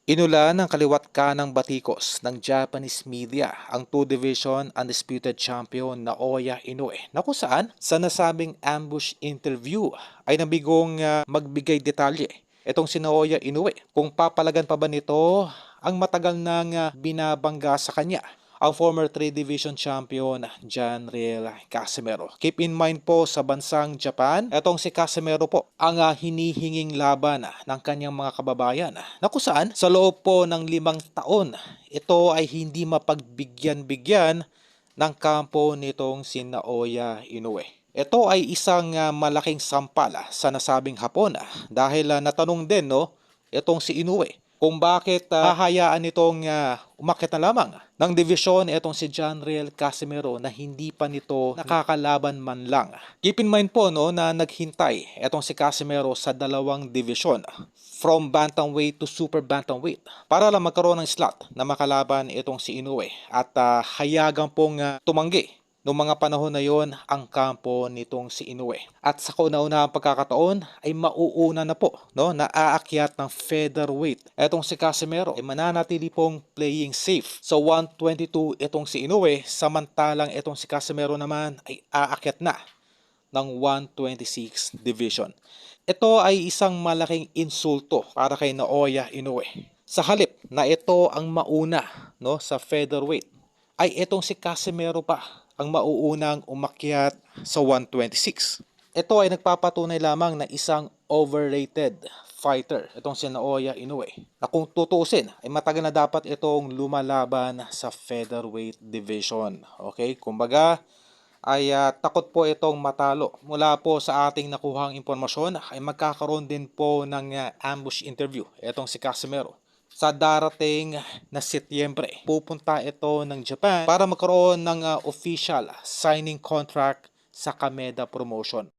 Inulan ng kaliwat kanang batikos ng Japanese media ang two-division undisputed champion na Naoya Inoue na kung saan sa nasabing ambush interview ay nabigong magbigay detalye itong si Naoya Inoue kung papalagan pa ba nito ang matagal nang binabangga sa kanya ang former 3 division champion Janriel Casimero. Keep in mind po sa bansang Japan, etong si Casimero po ang hinihinging laban ng kanyang mga kababayan na kung saan sa loob po ng 5 taon ito ay hindi mapagbigyan-bigyan ng kampo nitong si Naoya Inoue. Ito ay isang malaking sampal sa nasabing Hapon dahil natanong din itong si Inoue kung bakit hahayaan nitong umakyat na lamang ng division itong si Janriel Casimero na hindi pa nito nakakalaban man lang. Keep in mind po na naghintay itong si Casimero sa 2 division from bantamweight to super bantamweight para lang magkaroon ng slot na makalaban itong si Inoue at hayagang pong tumanggi noong mga panahon na yon ang kampo nitong si Inoue. At sa kauna-unahang pagkakataon ay mauuna na po na aakyat ng featherweight. Etong si Casimero ay mananatili pong playing safe. So 122 itong si Inoue, samantalang itong si Casimero naman ay aakyat na ng 126 division. Ito ay isang malaking insulto para kay Naoya Inoue. Sa halip na ito ang mauna sa featherweight, ay itong si Casimero pa ang mauunang umakyat sa 126. Ito ay nagpapatunay lamang na isang overrated fighter itong si Naoya Inoue na kung tutuusin ay matagal na dapat itong lumalaban sa featherweight division. Okay, kumbaga ay takot po itong matalo. Mula po sa ating nakuhang impormasyon ay magkakaroon din po ng ambush interview itong si Casimero. Sa darating na Setyembre, pupunta ito ng Japan para magkaroon ng official signing contract sa Kameda Promotion.